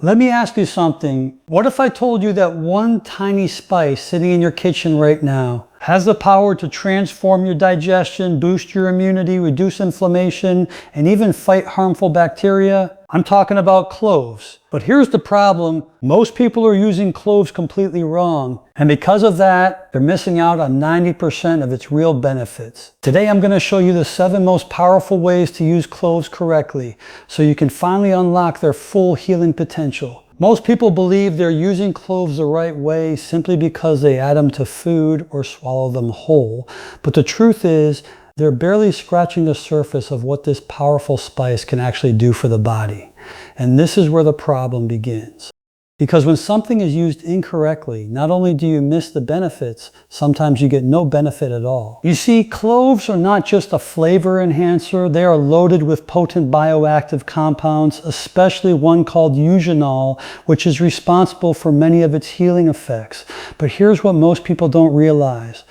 Let me ask you something. What if I told you that one tiny spice sitting in your kitchen right now has the power to transform your digestion, boost your immunity, reduce inflammation, and even fight harmful bacteria? I'm talking about cloves. But here's the problem. Most people are using cloves completely wrong. And because of that, they're missing out on 90% of its real benefits. Today, I'm going to show you the 7 most powerful ways to use cloves correctly so you can finally unlock their full healing potential. Most people believe they're using cloves the right way simply because they add them to food or swallow them whole. But the truth is, they're barely scratching the surface of what this powerful spice can actually do for the body. And this is where the problem begins. Because when something is used incorrectly, not only do you miss the benefits, sometimes you get no benefit at all. You see, cloves are not just a flavor enhancer, they are loaded with potent bioactive compounds, especially one called eugenol, which is responsible for many of its healing effects. But here's what most people don't realize.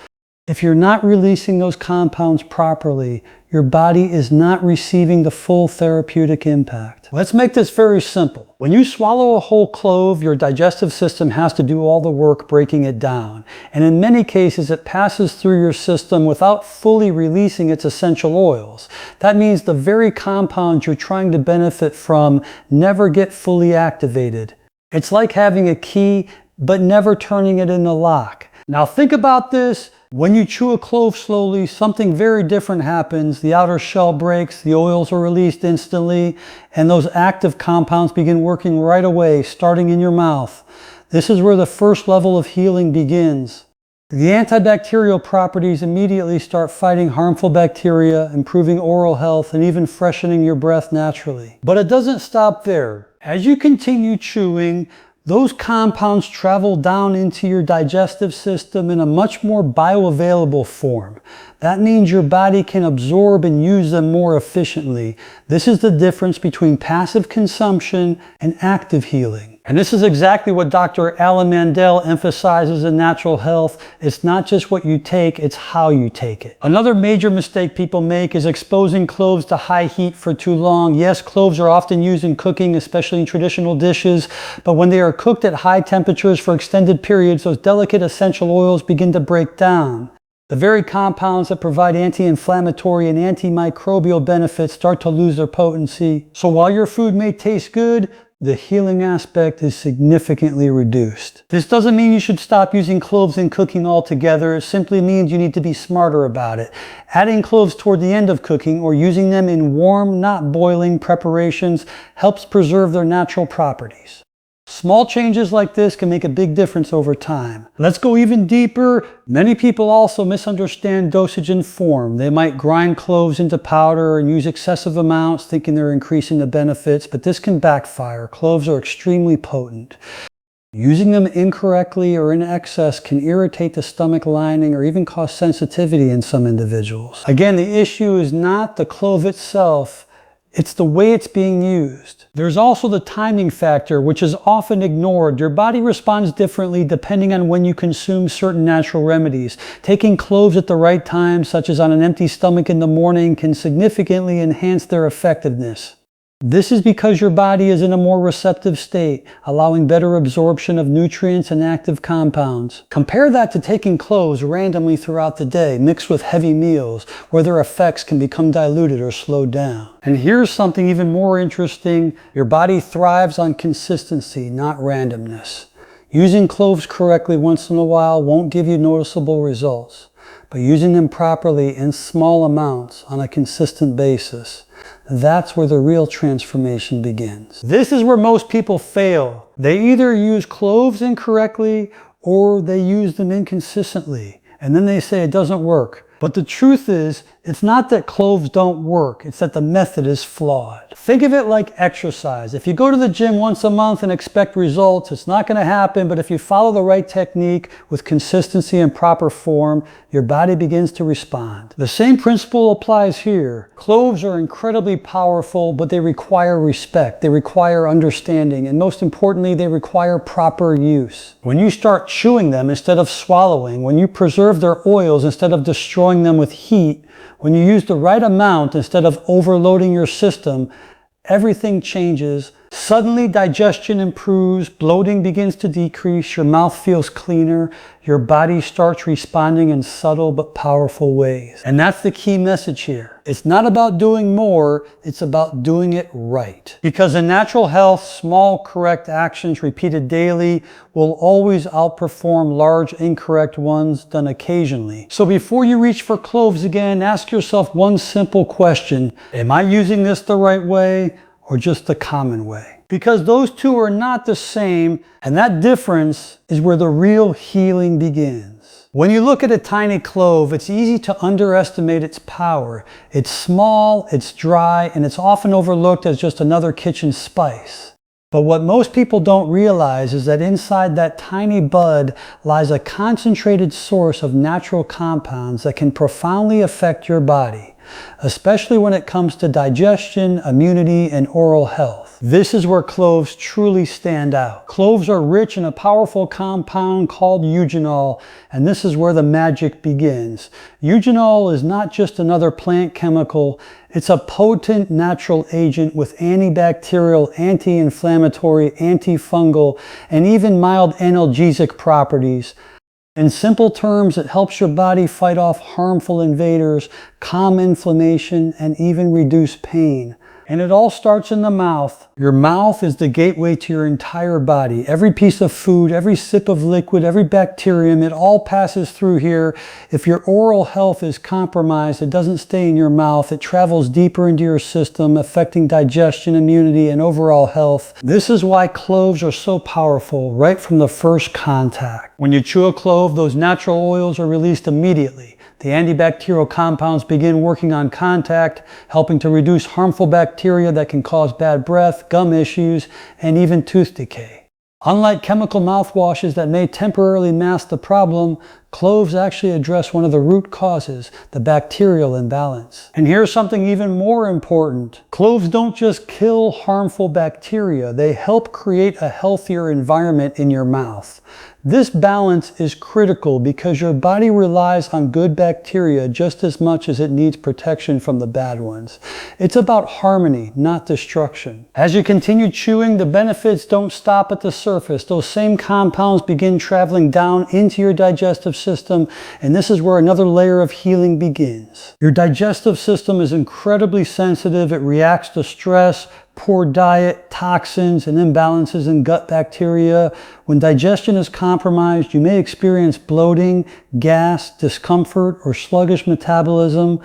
If you're not releasing those compounds properly, your body is not receiving the full therapeutic impact. Let's make this very simple. When you swallow a whole clove, your digestive system has to do all the work breaking it down. And in many cases, it passes through your system without fully releasing its essential oils. That means the very compounds you're trying to benefit from never get fully activated. It's like having a key, but never turning it in the lock. Now think about this. When you chew a clove slowly, something very different happens. The outer shell breaks, the oils are released instantly, and those active compounds begin working right away, starting in your mouth. This is where the first level of healing begins. The antibacterial properties immediately start fighting harmful bacteria, improving oral health, and even freshening your breath naturally. But it doesn't stop there. As you continue chewing, those compounds travel down into your digestive system in a much more bioavailable form. That means your body can absorb and use them more efficiently. This is the difference between passive consumption and active healing. And this is exactly what Dr. Alan Mandell emphasizes in natural health. It's not just what you take, it's how you take it. Another major mistake people make is exposing cloves to high heat for too long. Yes, cloves are often used in cooking, especially in traditional dishes, but when they are cooked at high temperatures for extended periods, those delicate essential oils begin to break down. The very compounds that provide anti-inflammatory and antimicrobial benefits start to lose their potency. So while your food may taste good, the healing aspect is significantly reduced. This doesn't mean you should stop using cloves in cooking altogether. It simply means you need to be smarter about it. Adding cloves toward the end of cooking or using them in warm, not boiling preparations helps preserve their natural properties. Small changes like this can make a big difference over time. Let's go even deeper. Many people also misunderstand dosage and form. They might grind cloves into powder and use excessive amounts thinking they're increasing the benefits, but this can backfire. Cloves are extremely potent. Using them incorrectly or in excess can irritate the stomach lining or even cause sensitivity in some individuals. Again, the issue is not the clove itself, it's the way it's being used. There's also the timing factor, which is often ignored. Your body responds differently depending on when you consume certain natural remedies. Taking cloves at the right time, such as on an empty stomach in the morning, can significantly enhance their effectiveness. This is because your body is in a more receptive state, allowing better absorption of nutrients and active compounds. Compare that to taking cloves randomly throughout the day, mixed with heavy meals, where their effects can become diluted or slowed down. And here's something even more interesting. Your body thrives on consistency, not randomness. Using cloves correctly once in a while won't give you noticeable results, but using them properly in small amounts on a consistent basis, that's where the real transformation begins. This is where most people fail. They either use cloves incorrectly or they use them inconsistently, and then they say it doesn't work. But the truth is, it's not that cloves don't work, it's that the method is flawed. Think of it like exercise. If you go to the gym once a month and expect results, it's not going to happen, but if you follow the right technique with consistency and proper form, your body begins to respond. The same principle applies here. Cloves are incredibly powerful, but they require respect, they require understanding, and most importantly, they require proper use. When you start chewing them instead of swallowing, when you preserve their oils instead of destroying them with heat, when you use the right amount instead of overloading your system, everything changes Suddenly, digestion improves, bloating begins to decrease, your mouth feels cleaner, your body starts responding in subtle but powerful ways. And that's the key message here. It's not about doing more, it's about doing it right. Because in natural health, small correct actions repeated daily will always outperform large incorrect ones done occasionally. So before you reach for cloves again, ask yourself one simple question. Am I using this the right way or just the common way? Because those two are not the same, and that difference is where the real healing begins. When you look at a tiny clove, it's easy to underestimate its power. It's small, it's dry, and it's often overlooked as just another kitchen spice. But what most people don't realize is that inside that tiny bud lies a concentrated source of natural compounds that can profoundly affect your body, especially when it comes to digestion, immunity, and oral health. This is where cloves truly stand out. Cloves are rich in a powerful compound called eugenol, and this is where the magic begins. Eugenol is not just another plant chemical, it's a potent natural agent with antibacterial, anti-inflammatory, antifungal, and even mild analgesic properties. In simple terms, it helps your body fight off harmful invaders, calm inflammation, and even reduce pain. And it all starts in the mouth. Your mouth is the gateway to your entire body. Every piece of food, every sip of liquid, every bacterium, it all passes through here. If your oral health is compromised, it doesn't stay in your mouth. It travels deeper into your system, affecting digestion, immunity, and overall health. This is why cloves are so powerful right from the first contact. When you chew a clove, those natural oils are released immediately. The antibacterial compounds begin working on contact, helping to reduce harmful bacteria that can cause bad breath, gum issues, and even tooth decay. Unlike chemical mouthwashes that may temporarily mask the problem, cloves actually address one of the root causes, the bacterial imbalance. And here's something even more important. Cloves don't just kill harmful bacteria, they help create a healthier environment in your mouth. This balance is critical because your body relies on good bacteria just as much as it needs protection from the bad ones. It's about harmony, not destruction. As you continue chewing, the benefits don't stop at the surface. Those same compounds begin traveling down into your digestive system, and this is where another layer of healing begins. Your digestive system is incredibly sensitive. It reacts to stress, poor diet, toxins, and imbalances in gut bacteria. When digestion is compromised, you may experience bloating, gas, discomfort, or sluggish metabolism.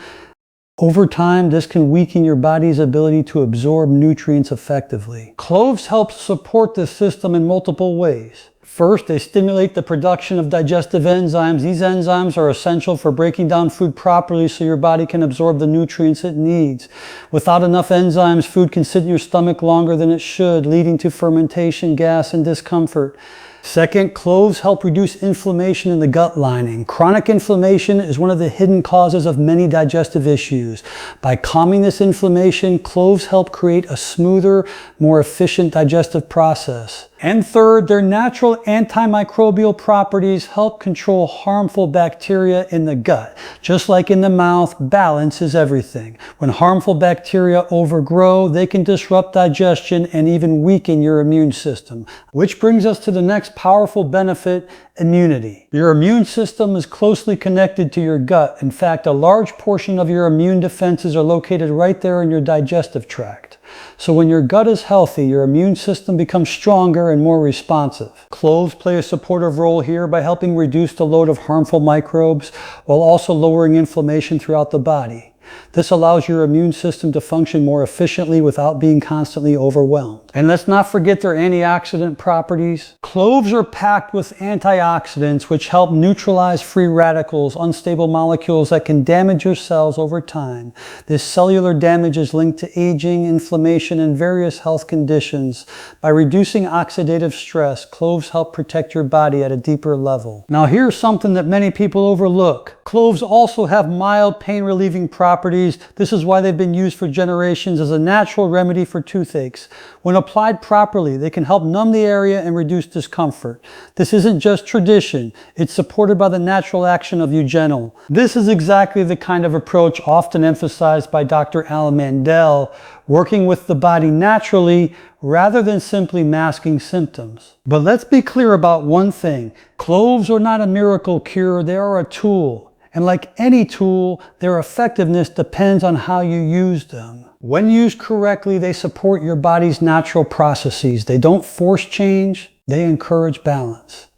Over time, this can weaken your body's ability to absorb nutrients effectively. Cloves help support this system in multiple ways. First, they stimulate the production of digestive enzymes. These enzymes are essential for breaking down food properly so your body can absorb the nutrients it needs. Without enough enzymes, food can sit in your stomach longer than it should, leading to fermentation, gas, and discomfort. Second, cloves help reduce inflammation in the gut lining. Chronic inflammation is one of the hidden causes of many digestive issues. By calming this inflammation, cloves help create a smoother, more efficient digestive process. And third, their natural antimicrobial properties help control harmful bacteria in the gut. Just like in the mouth, balance is everything. When harmful bacteria overgrow, they can disrupt digestion and even weaken your immune system. Which brings us to the next powerful benefit, immunity. Your immune system is closely connected to your gut. In fact, a large portion of your immune defenses are located right there in your digestive tract. So when your gut is healthy, your immune system becomes stronger and more responsive. Cloves play a supportive role here by helping reduce the load of harmful microbes while also lowering inflammation throughout the body. This allows your immune system to function more efficiently without being constantly overwhelmed. And let's not forget their antioxidant properties. Cloves are packed with antioxidants which help neutralize free radicals, unstable molecules that can damage your cells over time. This cellular damage is linked to aging, inflammation, and various health conditions. By reducing oxidative stress, cloves help protect your body at a deeper level. Now here's something that many people overlook. Cloves also have mild pain-relieving properties properties. This is why they've been used for generations as a natural remedy for toothaches. When applied properly, they can help numb the area and reduce discomfort. This isn't just tradition. It's supported by the natural action of eugenol. This is exactly the kind of approach often emphasized by Dr. Alan Mandell, working with the body naturally rather than simply masking symptoms. But let's be clear about one thing. Cloves are not a miracle cure, they are a tool. And like any tool, their effectiveness depends on how you use them. When used correctly, they support your body's natural processes. They don't force change, they encourage balance.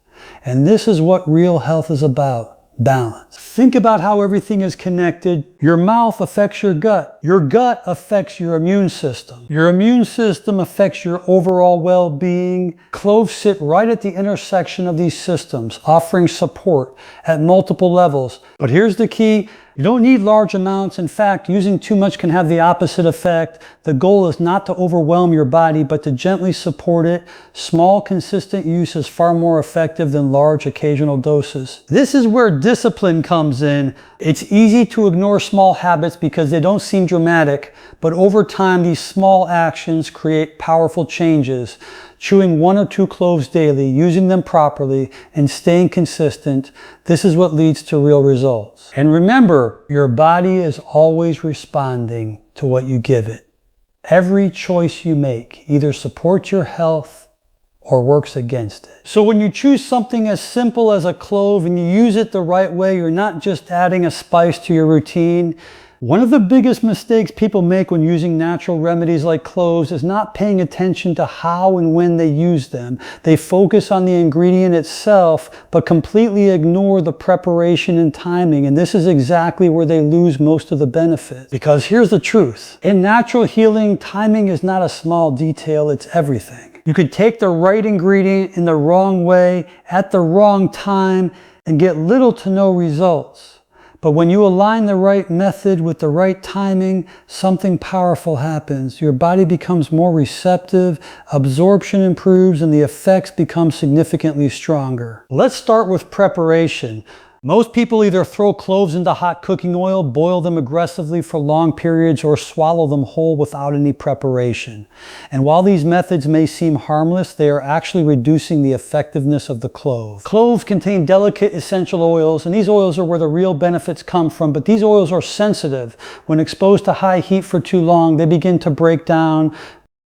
And this is what real health is about. Balance. Think about how everything is connected. Your mouth affects your gut. Your gut affects your immune system. Your immune system affects your overall well-being. Cloves sit right at the intersection of these systems, offering support at multiple levels. But here's the key. You don't need large amounts. In fact, using too much can have the opposite effect. The goal is not to overwhelm your body, but to gently support it. Small, consistent use is far more effective than large, occasional doses. This is where discipline comes in. It's easy to ignore small habits because they don't seem dramatic, but over time, these small actions create powerful changes. Chewing 1 or 2 cloves daily, using them properly, and staying consistent, this is what leads to real results. And remember, your body is always responding to what you give it. Every choice you make either supports your health or works against it. So when you choose something as simple as a clove and you use it the right way, you're not just adding a spice to your routine. One of the biggest mistakes people make when using natural remedies like cloves is not paying attention to how and when they use them. They focus on the ingredient itself, but completely ignore the preparation and timing. And this is exactly where they lose most of the benefit. Because here's the truth. In natural healing, timing is not a small detail, it's everything. You could take the right ingredient in the wrong way, at the wrong time, and get little to no results. But when you align the right method with the right timing, something powerful happens. Your body becomes more receptive, absorption improves, and the effects become significantly stronger. Let's start with preparation. Most people either throw cloves into hot cooking oil, boil them aggressively for long periods, or swallow them whole without any preparation. And while these methods may seem harmless, they are actually reducing the effectiveness of the clove. Cloves contain delicate essential oils, and these oils are where the real benefits come from, but these oils are sensitive. When exposed to high heat for too long, they begin to break down.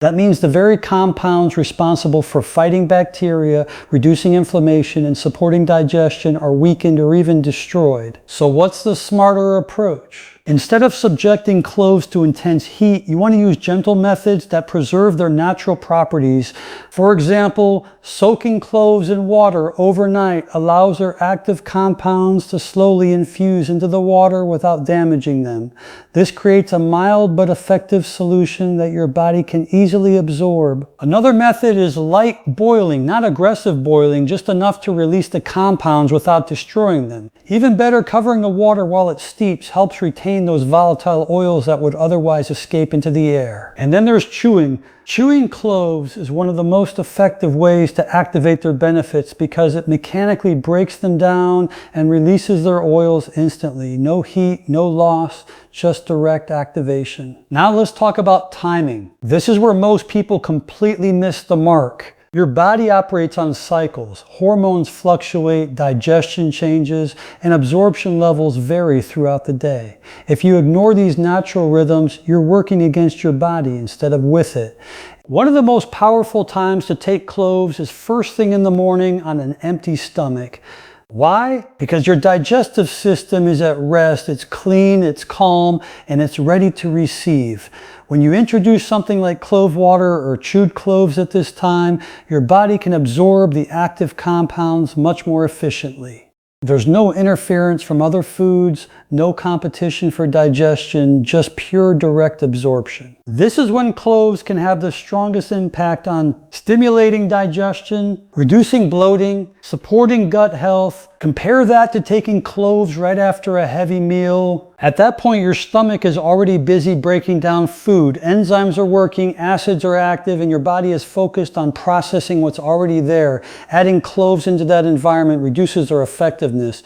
That means the very compounds responsible for fighting bacteria, reducing inflammation, and supporting digestion are weakened or even destroyed. So what's the smarter approach? Instead of subjecting cloves to intense heat, you want to use gentle methods that preserve their natural properties. For example, soaking cloves in water overnight allows their active compounds to slowly infuse into the water without damaging them. This creates a mild but effective solution that your body can easily absorb. Another method is light boiling, not aggressive boiling, just enough to release the compounds without destroying them. Even better, covering the water while it steeps helps retain those volatile oils that would otherwise escape into the air. And then there's chewing. Chewing cloves is one of the most effective ways to activate their benefits because it mechanically breaks them down and releases their oils instantly. No heat, no loss, just direct activation. Now let's talk about timing. This is where most people completely miss the mark. Your body operates on cycles. Hormones fluctuate, digestion changes, and absorption levels vary throughout the day. If you ignore these natural rhythms, you're working against your body instead of with it. One of the most powerful times to take cloves is first thing in the morning on an empty stomach. Why? Because your digestive system is at rest, it's clean, it's calm, and it's ready to receive. When you introduce something like clove water or chewed cloves at this time, your body can absorb the active compounds much more efficiently. There's no interference from other foods, no competition for digestion, just pure direct absorption. This is when cloves can have the strongest impact on stimulating digestion, reducing bloating, supporting gut health. Compare that to taking cloves right after a heavy meal. At that point, your stomach is already busy breaking down food. Enzymes are working, acids are active, and your body is focused on processing what's already there. Adding cloves into that environment reduces their effectiveness.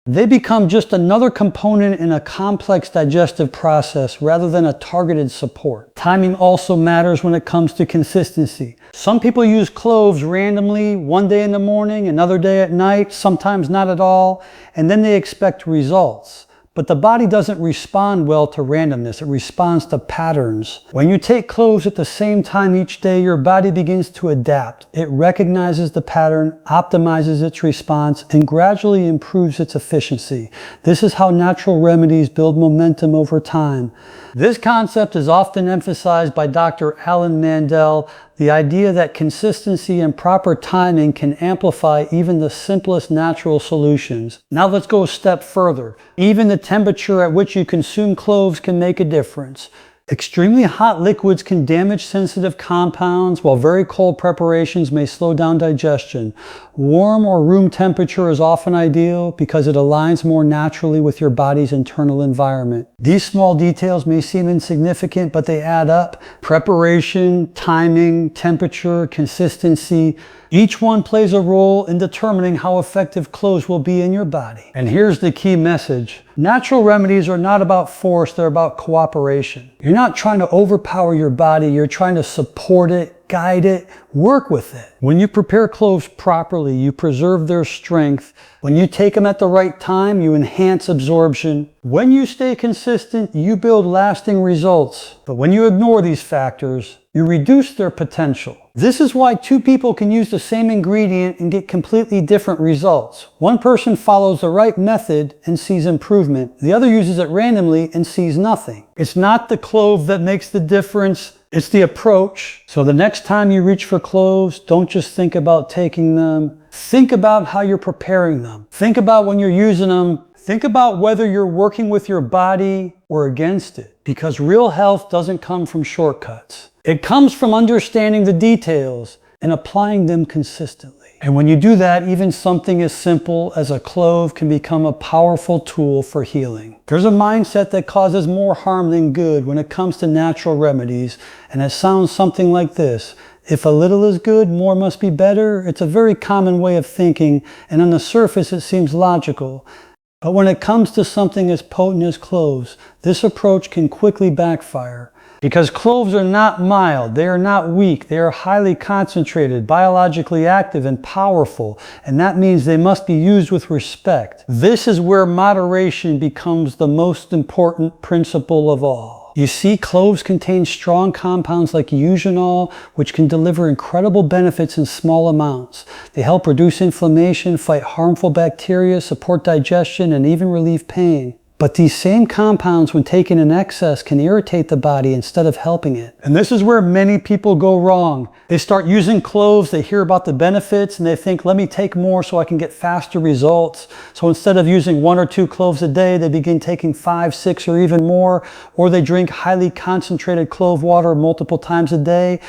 They become just another component in a complex digestive process rather than a targeted support. Timing also matters when it comes to consistency. Some people use cloves randomly, one day in the morning, another day at night, sometimes not at all, and then they expect results. But the body doesn't respond well to randomness. It responds to patterns. When you take cloves at the same time each day, your body begins to adapt. It recognizes the pattern, optimizes its response, and gradually improves its efficiency. This is how natural remedies build momentum over time. This concept is often emphasized by Dr. Alan Mandell, the idea that consistency and proper timing can amplify even the simplest natural solutions. Now let's go a step further. Even the temperature at which you consume cloves can make a difference. Extremely hot liquids can damage sensitive compounds, while very cold preparations may slow down digestion. Warm or room temperature is often ideal because it aligns more naturally with your body's internal environment. These small details may seem insignificant, but they add up. Preparation, timing, temperature, consistency, each one plays a role in determining how effective cloves will be in your body. And here's the key message. Natural remedies are not about force, they're about cooperation. You're not trying to overpower your body, you're trying to support it, guide it, work with it. When you prepare cloves properly, you preserve their strength. When you take them at the right time, you enhance absorption. When you stay consistent, you build lasting results. But when you ignore these factors, you reduce their potential. This is why two people can use the same ingredient and get completely different results. One person follows the right method and sees improvement. The other uses it randomly and sees nothing. It's not the clove that makes the difference, it's the approach. So the next time you reach for cloves, don't just think about taking them. Think about how you're preparing them. Think about when you're using them. Think about whether you're working with your body or against it. Because real health doesn't come from shortcuts. It comes from understanding the details and applying them consistently. And when you do that, even something as simple as a clove can become a powerful tool for healing. There's a mindset that causes more harm than good when it comes to natural remedies, and it sounds something like this. If a little is good, more must be better. It's a very common way of thinking, and on the surface it seems logical. But when it comes to something as potent as cloves, this approach can quickly backfire. Because cloves are not mild, they are not weak, they are highly concentrated, biologically active, and powerful, and that means they must be used with respect. This is where moderation becomes the most important principle of all. You see, cloves contain strong compounds like eugenol, which can deliver incredible benefits in small amounts. They help reduce inflammation, fight harmful bacteria, support digestion, and even relieve pain. But these same compounds, when taken in excess, can irritate the body instead of helping it. And this is where many people go wrong. They start using cloves, they hear about the benefits, and they think, let me take more so I can get faster results. So instead of using 1 or 2 cloves a day, they begin taking 5, 6, or even more, or they drink highly concentrated clove water multiple times a day.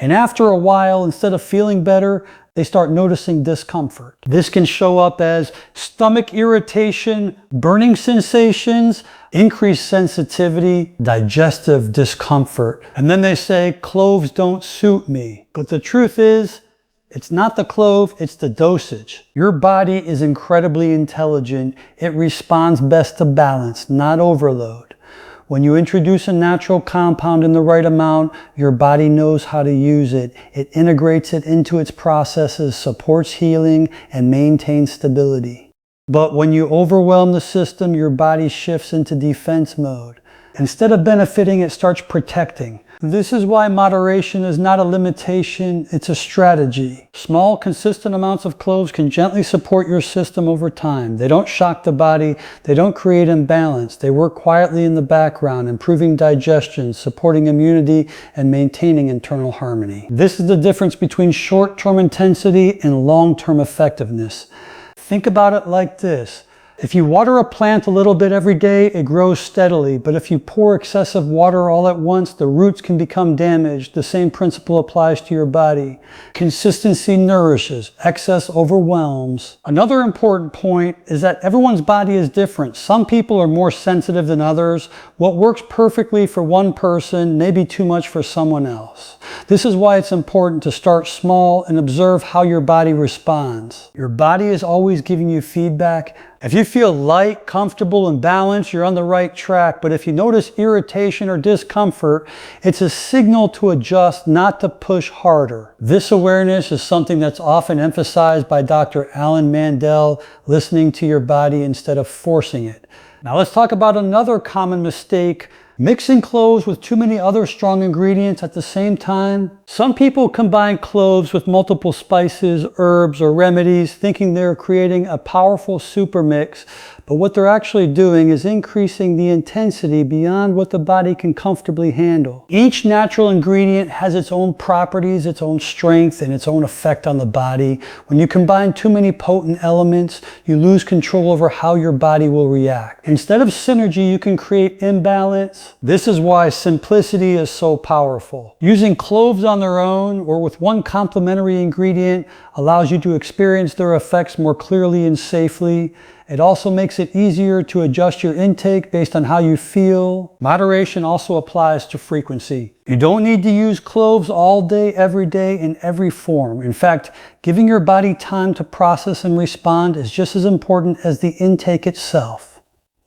And after a while, instead of feeling better, they start noticing discomfort. This can show up as stomach irritation, burning sensations, increased sensitivity, digestive discomfort. And then they say, cloves don't suit me. But the truth is, it's not the clove, it's the dosage. Your body is incredibly intelligent. It responds best to balance, not overload. When you introduce a natural compound in the right amount, your body knows how to use it. It integrates it into its processes, supports healing, and maintains stability. But when you overwhelm the system, your body shifts into defense mode. Instead of benefiting, it starts protecting. This is why moderation is not a limitation, it's a strategy. Small, consistent amounts of cloves can gently support your system over time. They don't shock the body, they don't create imbalance. They work quietly in the background, improving digestion, supporting immunity, and maintaining internal harmony. This is the difference between short-term intensity and long-term effectiveness. Think about it like this. If you water a plant a little bit every day, it grows steadily. But if you pour excessive water all at once, the roots can become damaged. The same principle applies to your body. Consistency nourishes, excess overwhelms. Another important point is that everyone's body is different. Some people are more sensitive than others. What works perfectly for one person may be too much for someone else. This is why it's important to start small and observe how your body responds. Your body is always giving you feedback. If you feel light, comfortable, and balanced, you're on the right track. But if you notice irritation or discomfort, it's a signal to adjust, not to push harder. This awareness is something that's often emphasized by Dr. Alan Mandell, listening to your body instead of forcing it. Now let's talk about another common mistake: mixing cloves with too many other strong ingredients at the same time. Some people combine cloves with multiple spices, herbs, or remedies, thinking they're creating a powerful super mix, but what they're actually doing is increasing the intensity beyond what the body can comfortably handle. Each natural ingredient has its own properties, its own strength, and its own effect on the body. When you combine too many potent elements, you lose control over how your body will react. Instead of synergy, you can create imbalance. This is why simplicity is so powerful. Using cloves on their own or with one complementary ingredient allows you to experience their effects more clearly and safely. It also makes it easier to adjust your intake based on how you feel. Moderation also applies to frequency. You don't need to use cloves all day, every day, in every form. In fact, giving your body time to process and respond is just as important as the intake itself.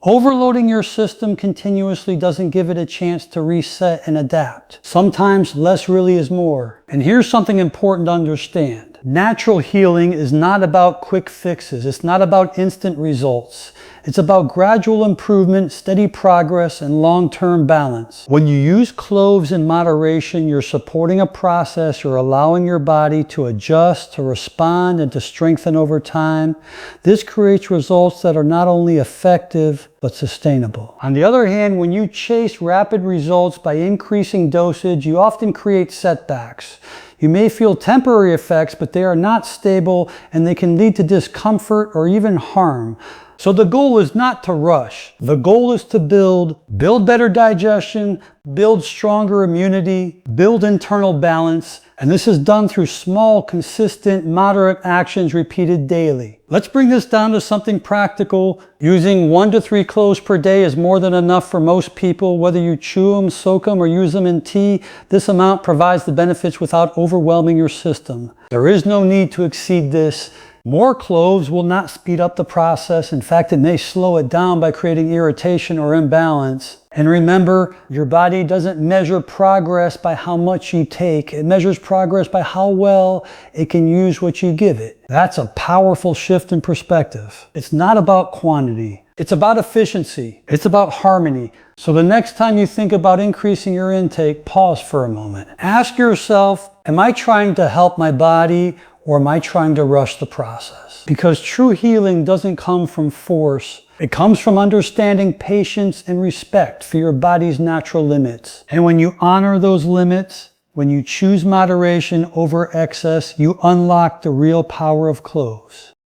Overloading your system continuously doesn't give it a chance to reset and adapt. Sometimes less really is more. And here's something important to understand. Natural healing is not about quick fixes. It's not about instant results. It's about gradual improvement, steady progress, and long-term balance. When you use cloves in moderation, you're supporting a process. You're allowing your body to adjust, to respond, and to strengthen over time. This creates results that are not only effective, but sustainable. On the other hand, when you chase rapid results by increasing dosage, you often create setbacks. You may feel temporary effects, but they are not stable and they can lead to discomfort or even harm. So the goal is not to rush. The goal is to build better digestion, build stronger immunity, build internal balance, and this is done through small, consistent, moderate actions repeated daily. Let's bring this down to something practical. Using 1 to 3 cloves per day is more than enough for most people. Whether you chew them, soak them, or use them in tea, this amount provides the benefits without overwhelming your system. There is no need to exceed this. More cloves will not speed up the process. In fact, it may slow it down by creating irritation or imbalance. And remember, your body doesn't measure progress by how much you take. It measures progress by how well it can use what you give it. That's a powerful shift in perspective. It's not about quantity. It's about efficiency. It's about harmony. So the next time you think about increasing your intake, pause for a moment. Ask yourself, am I trying to help my body, or am I trying to rush the process? Because true healing doesn't come from force. It comes from understanding patience and respect for your body's natural limits. And when you honor those limits, when you choose moderation over excess, you unlock the real power of cloves.